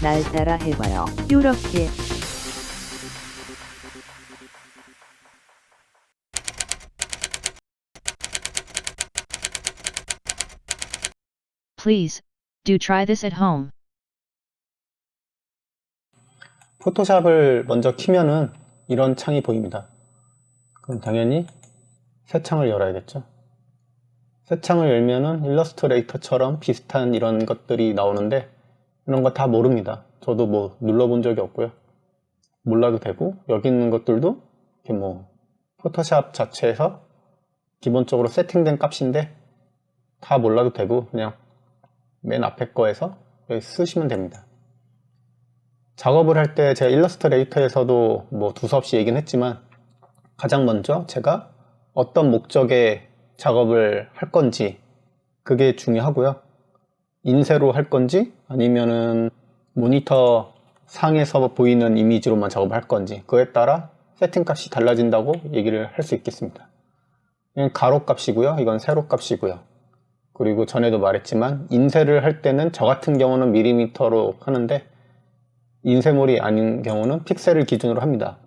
날 따라 해봐요. 요렇게. Please, do try this at home. 포토샵을 먼저 키면은 이런 창이 보입니다. 그럼 당연히 새 창을 열어야겠죠. 새 창을 열면은 일러스트레이터처럼 비슷한 이런 것들이 나오는데 이런 거 다 모릅니다. 저도 뭐 눌러본 적이 없고요. 몰라도 되고 여기 있는 것들도 이렇게 뭐 포토샵 자체에서 기본적으로 세팅된 값인데 다 몰라도 되고 그냥 맨 앞에 거에서 여기 쓰시면 됩니다. 작업을 할 때 제가 일러스트레이터에서도 뭐 두서없이 얘기는 했지만 가장 먼저 제가 어떤 목적의 작업을 할 건지 그게 중요하고요. 인쇄로 할 건지 아니면은 모니터 상에서 보이는 이미지로만 작업을 할 건지 그에 따라 세팅 값이 달라진다고 얘기를 할 수 있겠습니다. 이건 가로 값이고요. 이건 세로 값이고요. 그리고 전에도 말했지만 인쇄를 할 때는 저 같은 경우는 밀리미터로 하는데 인쇄물이 아닌 경우는 픽셀을 기준으로 합니다.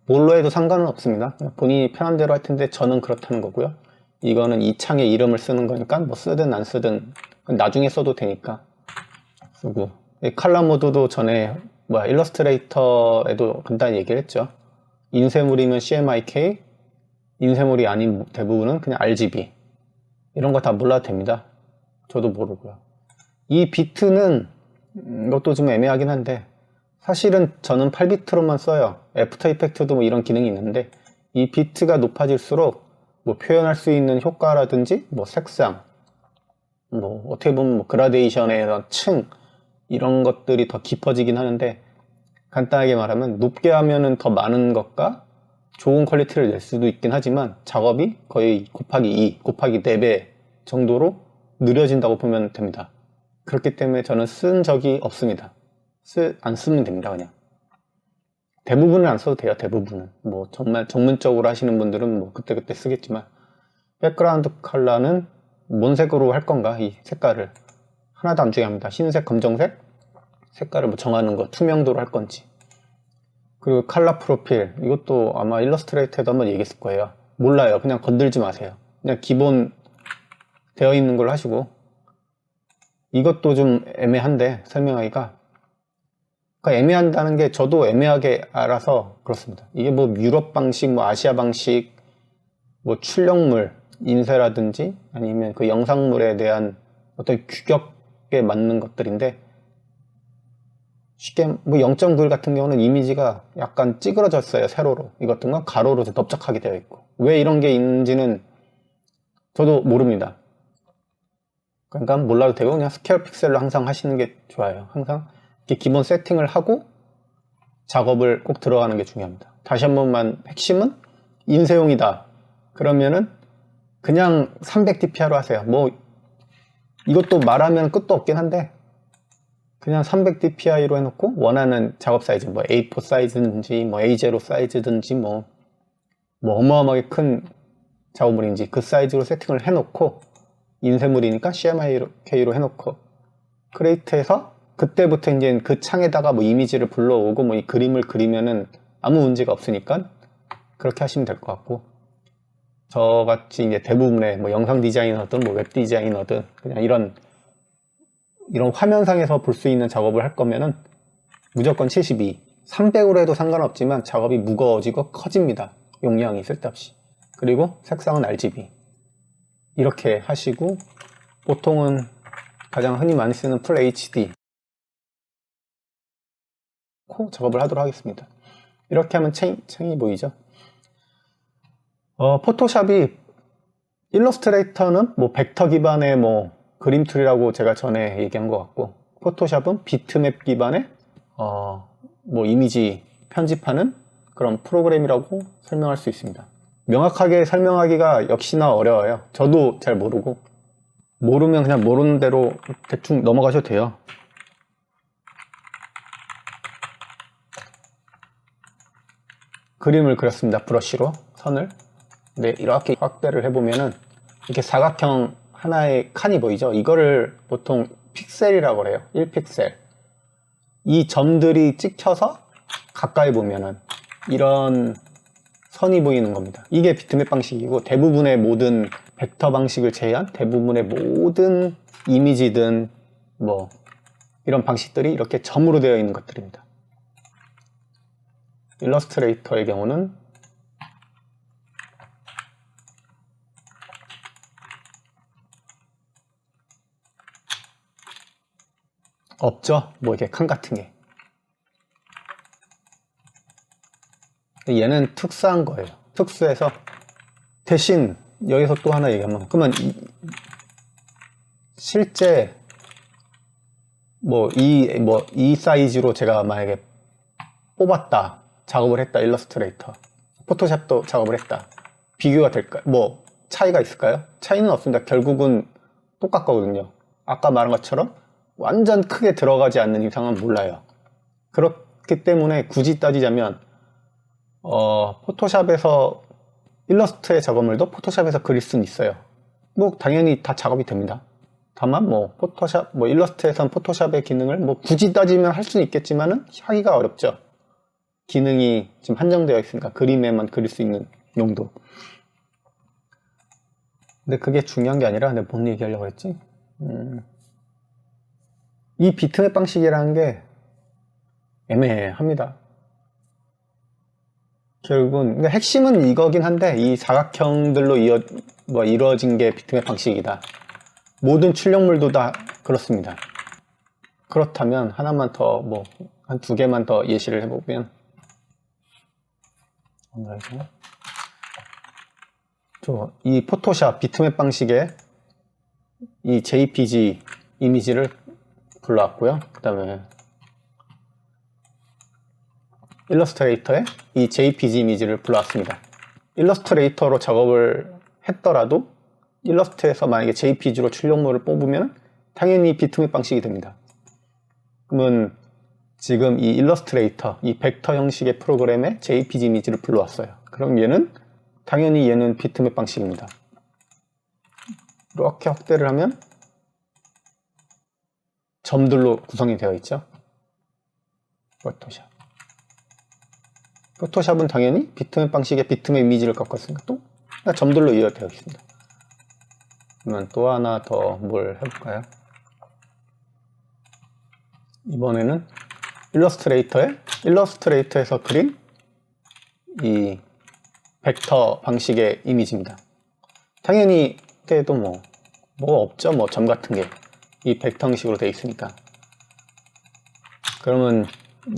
뭘로 해도 상관은 없습니다. 본인이 편한 대로 할 텐데 저는 그렇다는 거고요. 이거는 이 창의 이름을 쓰는 거니까 뭐 쓰든 안 쓰든 나중에 써도 되니까 쓰고, 이 컬러 모드도 전에 일러스트레이터에도 간단히 얘기를 했죠. 인쇄물이면 CMYK, 인쇄물이 아닌 대부분은 그냥 RGB. 이런 거 다 몰라도 됩니다. 저도 모르고요. 이 비트는 이것도 좀 애매하긴 한데 사실은 저는 8비트로만 써요. 애프터 이펙트도 뭐 이런 기능이 있는데 이 비트가 높아질수록 뭐 표현할 수 있는 효과라든지 뭐 색상, 뭐 어떻게 보면 뭐 그라데이션의 층 이런 것들이 더 깊어지긴 하는데 간단하게 말하면 높게 하면은 더 많은 것과 좋은 퀄리티를 낼 수도 있긴 하지만 작업이 거의 곱하기 2, 곱하기 4배 정도로 느려진다고 보면 됩니다. 그렇기 때문에 저는 쓴 적이 없습니다. 안 쓰면 됩니다. 그냥 대부분은 안 써도 돼요. 대부분은 뭐 정말 전문적으로 하시는 분들은 뭐 그때그때 쓰겠지만 백그라운드 컬러는 뭔 색으로 할 건가, 이 색깔을 하나도 안 중요합니다. 흰색, 검정색 색깔을 뭐 정하는 거, 투명도로 할 건지. 그리고 컬러 프로필, 이것도 아마 일러스트레이터에도 한번 얘기했을 거예요. 몰라요. 그냥 건들지 마세요. 그냥 기본 되어 있는 걸로 하시고. 이것도 좀 애매한데 설명하기가, 그러니까 애매한다는 게 저도 애매하게 알아서 그렇습니다. 이게 뭐 유럽 방식, 뭐 아시아 방식, 뭐 출력물 인쇄라든지 아니면 그 영상물에 대한 어떤 규격에 맞는 것들인데, 쉽게 뭐 0.9 같은 경우는 이미지가 약간 찌그러졌어요. 세로로. 이것도 가로로 넓적하게 되어 있고, 왜 이런 게 있는지는 저도 모릅니다. 그러니까 몰라도 되고 그냥 스퀘어 픽셀로 항상 하시는 게 좋아요. 항상 이렇게 기본 세팅을 하고 작업을 꼭 들어가는 게 중요합니다. 다시 한 번만, 핵심은 인쇄용이다 그러면은 그냥 300dpi로 하세요. 뭐 이것도 말하면 끝도 없긴 한데 그냥 300dpi로 해놓고 원하는 작업 사이즈, 뭐 A4 사이즈든지 뭐 A0 사이즈든지 뭐 어마어마하게 큰 작업물인지 그 사이즈로 세팅을 해놓고, 인쇄물이니까 CMYK로 해놓고 크레이트에서 그때부터 이제 그 창에다가 뭐 이미지를 불러오고 뭐 이 그림을 그리면은 아무 문제가 없으니까 그렇게 하시면 될 것 같고, 저같이 이제 대부분의 뭐 영상 디자이너든 뭐 웹 디자이너든 그냥 이런 화면상에서 볼 수 있는 작업을 할 거면은 무조건 72, 300으로 해도 상관없지만 작업이 무거워지고 커집니다. 용량이 쓸데없이. 그리고 색상은 RGB. 이렇게 하시고, 보통은 가장 흔히 많이 쓰는 풀 HD 작업을 하도록 하겠습니다. 이렇게 하면 창이 보이죠? 포토샵이, 일러스트레이터는 뭐 벡터 기반의 뭐 그림 툴이라고 제가 전에 얘기한 것 같고, 포토샵은 비트맵 기반의 뭐 이미지 편집하는 그런 프로그램이라고 설명할 수 있습니다. 명확하게 설명하기가 역시나 어려워요. 저도 잘 모르고, 모르면 그냥 모르는 대로 대충 넘어가셔도 돼요. 그림을 그렸습니다. 브러쉬로 선을. 네, 이렇게 확대를 해보면은 이렇게 사각형 하나의 칸이 보이죠? 이거를 보통 픽셀이라고 해요. 1픽셀. 이 점들이 찍혀서 가까이 보면은 이런 선이 보이는 겁니다. 이게 비트맵 방식이고, 대부분의 모든 벡터 방식을 제외한 대부분의 모든 이미지든 뭐 이런 방식들이 이렇게 점으로 되어 있는 것들입니다. 일러스트레이터의 경우는 없죠. 뭐 이렇게 칸 같은 게. 얘는 특수한 거예요. 특수해서 대신 여기서 또 하나 얘기하면, 그러면 실제 이 사이즈로 제가 만약에 뽑았다, 작업을 했다, 일러스트레이터, 포토샵도 작업을 했다, 비교가 될까요? 뭐 차이가 있을까요? 차이는 없습니다. 결국은 똑같거든요. 아까 말한 것처럼 완전 크게 들어가지 않는 이상은 몰라요. 그렇기 때문에 굳이 따지자면 포토샵에서 일러스트의 작업물도 포토샵에서 그릴 수는 있어요. 뭐 당연히 다 작업이 됩니다. 다만 뭐 포토샵, 뭐 일러스트에선 포토샵의 기능을 뭐 굳이 따지면 할 수는 있겠지만은 하기가 어렵죠. 기능이 지금 한정되어 있으니까, 그림에만 그릴 수 있는 용도. 근데 그게 중요한 게 아니라, 내가 뭔 얘기하려고 했지? 이 비트맵 방식이라는 게 애매합니다. 결국은 그러니까 핵심은 이거긴 한데, 이 사각형들로 이루어진 게 비트맵 방식이다. 모든 출력물도 다 그렇습니다. 그렇다면 하나만 더, 뭐 한 두 개만 더 예시를 해보면, 이 포토샵 비트맵 방식의 이 JPG 이미지를 불러왔고요. 그 다음에 일러스트레이터에 이 JPG 이미지를 불러왔습니다. 일러스트레이터로 작업을 했더라도 일러스트에서 만약에 JPG로 출력물을 뽑으면 당연히 비트맵 방식이 됩니다. 그러면 지금 이 일러스트레이터, 이 벡터 형식의 프로그램에 JPG 이미지를 불러왔어요. 그럼 당연히 얘는 비트맵 방식입니다. 이렇게 확대를 하면 점들로 구성이 되어 있죠. 포토샵은 당연히 비트맵 방식의 비트맵 이미지를 꺾었으니까 또 점들로 이어되어 있습니다. 그러면 또 하나 더 뭘 해볼까요? 이번에는 일러스트레이터에서 그린 이 벡터 방식의 이미지입니다. 당연히 그때도 뭐가 없죠. 뭐 점 같은 게 이 벡터 형식으로 되어 있으니까. 그러면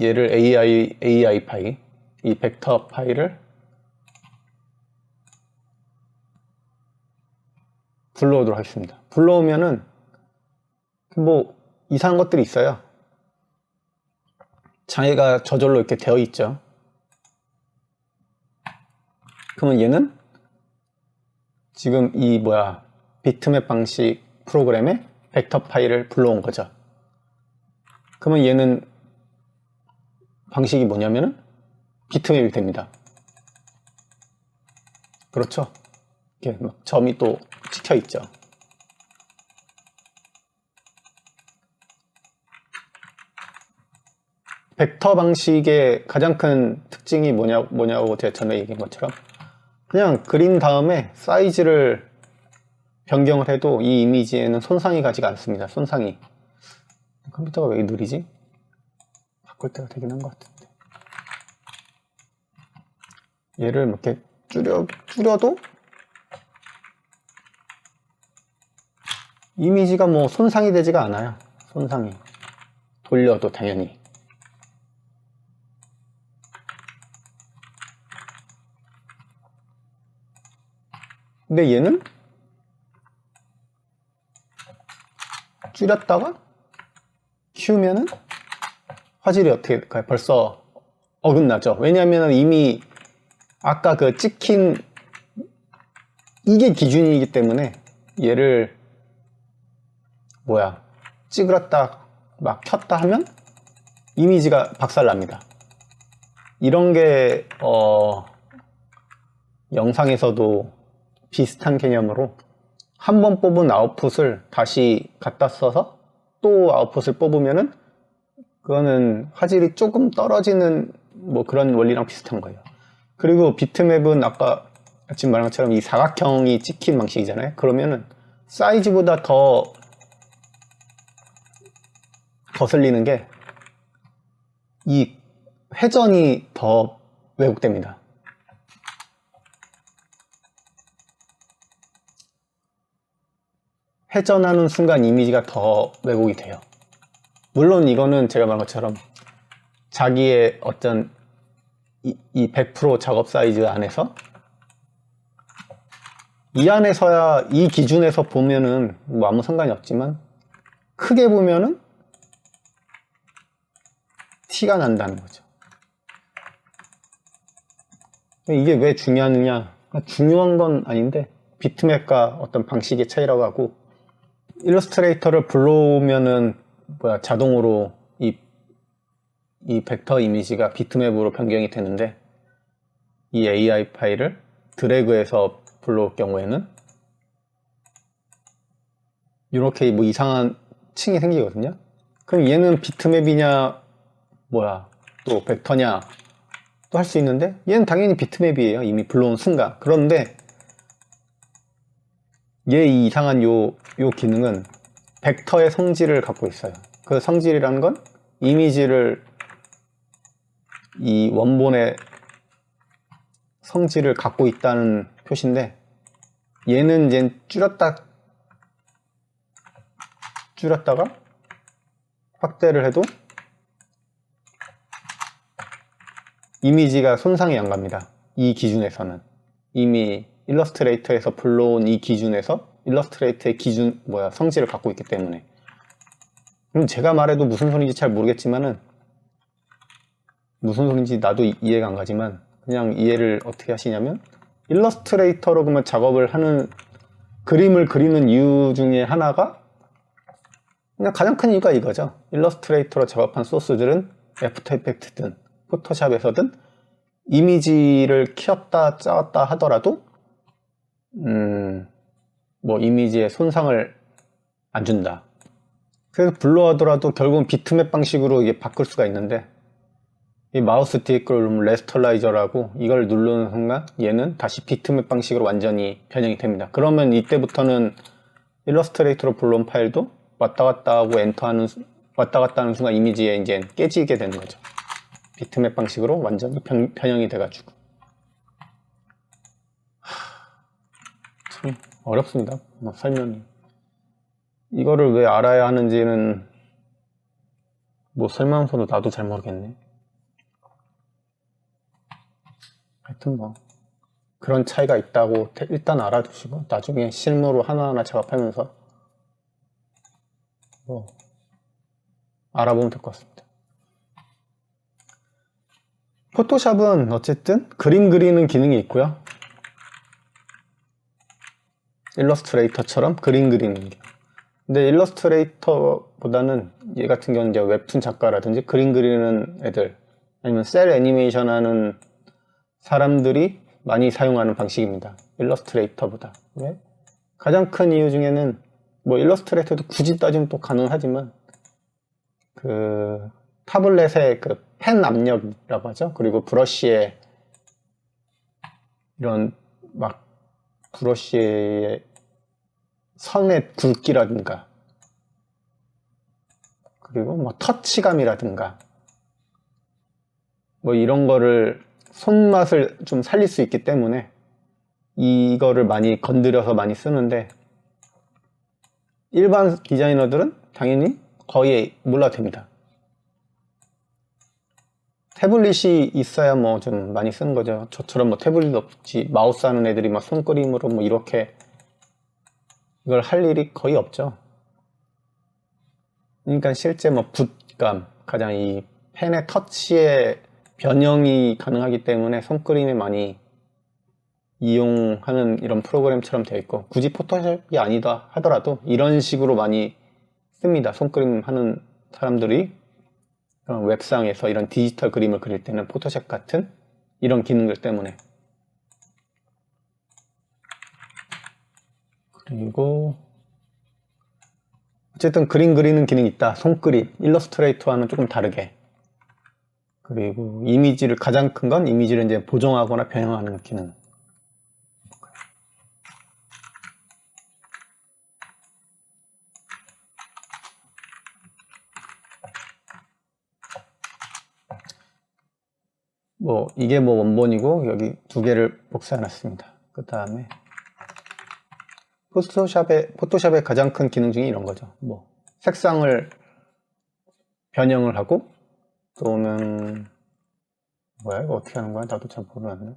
얘를 AI 파일, 이 벡터 파일을 불러오도록 하겠습니다. 불러오면은 뭐 이상한 것들이 있어요. 장애가 저절로 이렇게 되어 있죠. 그러면 얘는 지금 비트맵 방식 프로그램에 벡터 파일을 불러온 거죠. 그러면 얘는 방식이 뭐냐면은 비트맵이 됩니다. 그렇죠? 이렇게 막 점이 또 찍혀 있죠. 벡터 방식의 가장 큰 특징이 뭐냐고 제가 전에 얘기한 것처럼, 그냥 그린 다음에 사이즈를 변경을 해도 이 이미지에는 손상이 가지가 않습니다. 손상이. 컴퓨터가 왜 느리지? 바꿀 때가 되긴 한 것 같은데. 얘를 이렇게 줄여도 이미지가 뭐 손상이 되지가 않아요. 손상이. 돌려도 당연히. 근데 얘는 줄였다가 키우면은 화질이 어떻게 될까요? 벌써 어긋나죠. 왜냐하면 이미 아까 그 찍힌 이게 기준이기 때문에 얘를 찌그렸다 막 켰다 하면 이미지가 박살납니다. 이런 게 영상에서도 비슷한 개념으로 한 번 뽑은 아웃풋을 다시 갖다 써서 또 아웃풋을 뽑으면은 그거는 화질이 조금 떨어지는 뭐 그런 원리랑 비슷한 거예요. 그리고 비트맵은 아까 지금 말한 것처럼 이 사각형이 찍힌 방식이잖아요. 그러면은 사이즈보다 더 거슬리는 게 이 회전이 더 왜곡됩니다. 회전하는 순간 이미지가 더 왜곡이 돼요. 물론 이거는 제가 말한 것처럼 자기의 어떤 이 100% 작업 사이즈 안에서 이 안에서야 이 기준에서 보면은 뭐 아무 상관이 없지만 크게 보면은 티가 난다는 거죠. 이게 왜 중요하느냐? 중요한 건 아닌데 비트맵과 어떤 방식의 차이라고 하고 일러스트레이터를 불러오면은 자동으로 이 벡터 이미지가 비트맵으로 변경이 되는데 이 AI 파일을 드래그해서 불러올 경우에는 이렇게 뭐 이상한 층이 생기거든요. 그럼 얘는 비트맵이냐 또 벡터냐 또 할 수 있는데 얘는 당연히 비트맵이에요. 이미 불러온 순간. 그런데 얘 이 이상한 요 기능은 벡터의 성질을 갖고 있어요. 그 성질이라는 건 이미지를 이 원본의 성질을 갖고 있다는 표시인데 얘는 이제 줄였다가 확대를 해도 이미지가 손상이 안 갑니다. 이 기준에서는 이미 일러스트레이터에서 불러온 이 기준에서 일러스트레이터의 성질을 갖고 있기 때문에. 그럼 제가 말해도 무슨 소리인지 잘 모르겠지만은 무슨 소리인지 나도 이해가 안 가지만 그냥 이해를 어떻게 하시냐면 일러스트레이터로 그러면 작업을 하는 그림을 그리는 이유 중에 하나가 그냥 가장 큰 이유가 이거죠. 일러스트레이터로 작업한 소스들은 애프터 이펙트든 포토샵에서든 이미지를 키웠다 짜왔다 하더라도 뭐 이미지에 손상을 안 준다. 그래서 불러하더라도 결국은 비트맵 방식으로 이게 바꿀 수가 있는데 이 마우스 뒤에 누르면 레스터라이저라고 이걸 누르는 순간 얘는 다시 비트맵 방식으로 완전히 변형이 됩니다. 그러면 이때부터는 일러스트레이터로 불러온 파일도 왔다 갔다 하고 왔다 갔다 하는 순간 이미지에 이제 깨지게 되는 거죠. 비트맵 방식으로 완전히 변형이 돼가지고 참 어렵습니다. 설명이. 이거를 왜 알아야 하는지는 뭐 설명서도 나도 잘 모르겠네. 하여튼 뭐 그런 차이가 있다고 일단 알아두시고 나중에 실무로 하나하나 작업하면서 뭐 알아보면 될 것 같습니다. 포토샵은 어쨌든 그림 그리는 기능이 있고요. 일러스트레이터처럼 그림 그리는 기능. 근데 일러스트레이터보다는 얘 같은 경우는 이제 웹툰 작가라든지 그림 그리는 애들 아니면 셀 애니메이션 하는 사람들이 많이 사용하는 방식입니다. 일러스트레이터보다. 왜? 가장 큰 이유 중에는 뭐 일러스트레이터도 굳이 따지면 또 가능하지만 그 타블렛의 그 펜 압력이라고 하죠. 그리고 브러쉬의 이런 막 브러쉬의 선의 굵기라든가 그리고 뭐 터치감이라든가 뭐 이런 거를 손맛을 좀 살릴 수 있기 때문에 이거를 많이 건드려서 많이 쓰는데 일반 디자이너들은 당연히 거의 몰라도 됩니다. 태블릿이 있어야 뭐 좀 많이 쓰는 거죠. 저처럼 뭐 태블릿 없지 마우스 하는 애들이 막 손그림으로 뭐 이렇게 이걸 할 일이 거의 없죠. 그러니까 실제 뭐 붓감 가장 이 펜의 터치의 변형이 가능하기 때문에 손그림에 많이 이용하는 이런 프로그램처럼 되어 있고 굳이 포토샵이 아니다 하더라도 이런 식으로 많이 씁니다. 손그림 하는 사람들이 웹상에서 이런 디지털 그림을 그릴 때는 포토샵 같은 이런 기능들 때문에. 그리고 어쨌든 그림 그리는 기능이 있다. 손그림, 일러스트레이터와는 조금 다르게. 그리고 이미지를, 가장 큰 건 이미지를 이제 보정하거나 변형하는 기능. 뭐 이게 뭐 원본이고 여기 두 개를 복사해놨습니다. 그 다음에 포토샵의 가장 큰 기능 중에 이런 거죠. 뭐 색상을 변형을 하고 또는 뭐야 이거 어떻게 하는 거야? 나도 잘 모르겠네.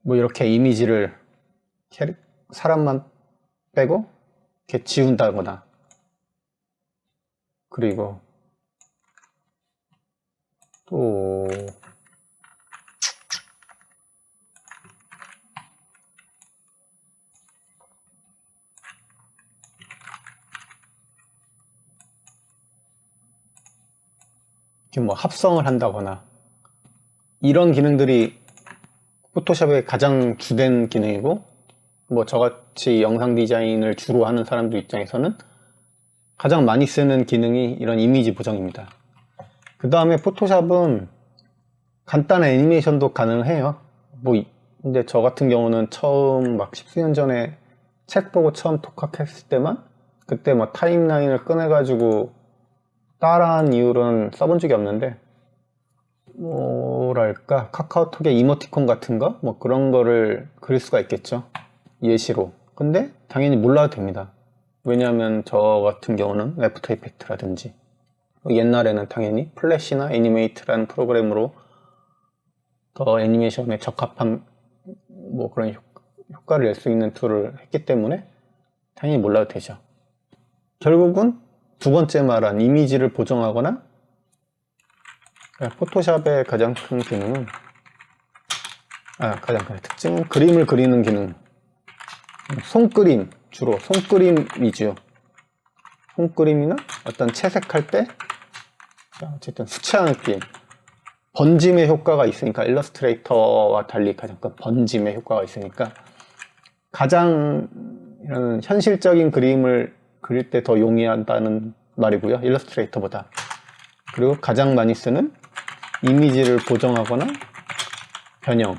뭐 이렇게 이미지를 사람만 빼고 이렇게 지운다거나, 그리고 또 이렇게 뭐 합성을 한다거나, 이런 기능들이 포토샵의 가장 주된 기능이고, 뭐 저같이 영상 디자인을 주로 하는 사람들 입장에서는 가장 많이 쓰는 기능이 이런 이미지 보정입니다. 그 다음에 포토샵은 간단한 애니메이션도 가능해요. 뭐 근데 저 같은 경우는 처음 막 10수년 전에 책 보고 처음 독학했을 때만, 그때 뭐 타임라인을 꺼내가지고 따라한 이후로는 써본 적이 없는데, 뭐랄까 카카오톡의 이모티콘 같은 거 뭐 그런 거를 그릴 수가 있겠죠, 예시로. 근데 당연히 몰라도 됩니다. 왜냐하면 저 같은 경우는 애프터 이펙트라든지 옛날에는 당연히 플래시나 애니메이트라는 프로그램으로 더 애니메이션에 적합한 뭐 그런 효과를 낼 수 있는 툴을 했기 때문에 당연히 몰라도 되죠. 결국은 두 번째 말한 이미지를 보정하거나, 포토샵의 가장 큰 기능은, 가장 큰 특징은 그림을 그리는 기능. 손그림, 주로 손그림 위주. 손그림이나 어떤 채색할 때 어쨌든 수채화 느낌, 번짐의 효과가 있으니까, 일러스트레이터와 달리 가장 큰 번짐의 효과가 있으니까 가장 이런 현실적인 그림을 그릴 때 더 용이하다는 말이고요, 일러스트레이터보다. 그리고 가장 많이 쓰는 이미지를 보정하거나 변형.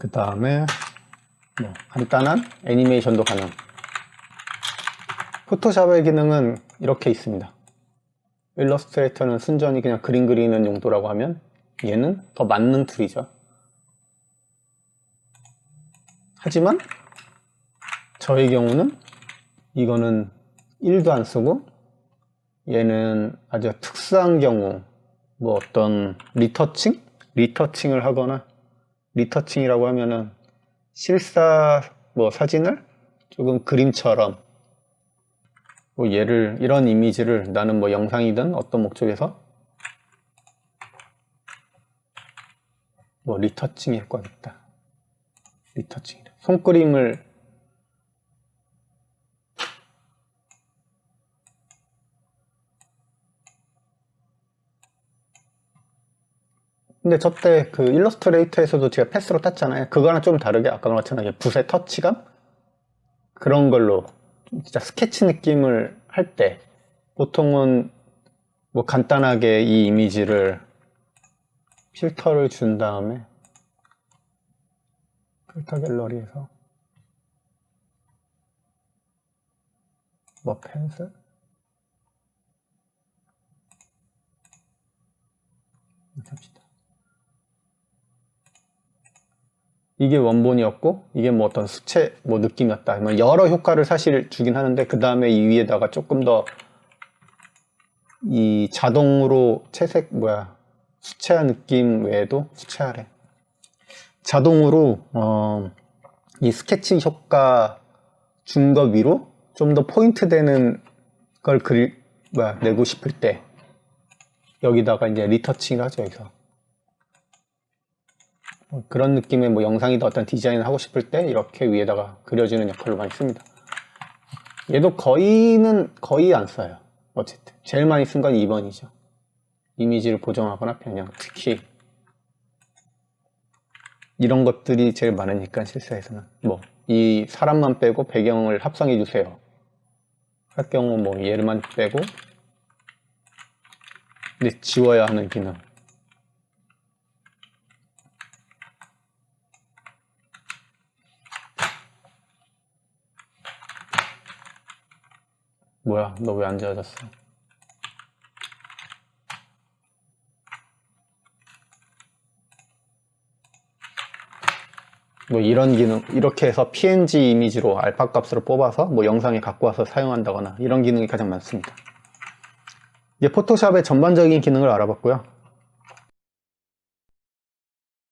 그 다음에 뭐 간단한 애니메이션도 가능. 포토샵의 기능은 이렇게 있습니다. 일러스트레이터는 순전히 그냥 그림 그리는 용도라고 하면 얘는 더 맞는 툴이죠. 하지만 저의 경우는 이거는 1도 안 쓰고, 얘는 아주 특수한 경우 뭐 어떤 리터칭을 하거나, 리터칭이라고 하면은 실사 뭐 사진을 조금 그림처럼, 뭐 이런 이미지를 나는 뭐 영상이든 어떤 목적에서 뭐 리터칭 효과가 있다. 리터칭이다. 손그림을 근데 저때 그 일러스트레이터에서도 제가 패스로 땄잖아요. 그거랑 좀 다르게 아까 말했잖아요, 붓의 터치감? 그런 걸로 진짜 스케치 느낌을 할 때 보통은 뭐 간단하게 이 이미지를 필터를 준 다음에 필터 갤러리에서 뭐 펜슬? 이렇게 합시다. 이게 원본이었고 이게 뭐 어떤 수채 뭐 느낌이었다. 뭐 여러 효과를 사실 주긴 하는데, 그 다음에 이 위에다가 조금 더 이 자동으로 수채화 느낌 외에도, 수채화래, 자동으로 이 스케치 효과 준 거 위로 좀 더 포인트 되는 걸 내고 싶을 때 여기다가 이제 리터칭을 하죠. 여기서 뭐 그런 느낌의 뭐 영상이다 어떤 디자인을 하고 싶을 때 이렇게 위에다가 그려주는 역할로 많이 씁니다. 얘도 거의 안 써요. 어쨌든 제일 많이 쓴 건 2번이죠. 이미지를 보정하거나 변형, 특히 이런 것들이 제일 많으니까 실사에서는 뭐 이 사람만 빼고 배경을 합성해 주세요 할 경우 뭐 얘를만 빼고 근데 지워야 하는 기능, 뭐야 너 왜 안 지워졌어? 뭐 이런 기능, 이렇게 해서 PNG 이미지로 알파 값으로 뽑아서 뭐 영상에 갖고 와서 사용한다거나 이런 기능이 가장 많습니다. 이제 포토샵의 전반적인 기능을 알아봤고요.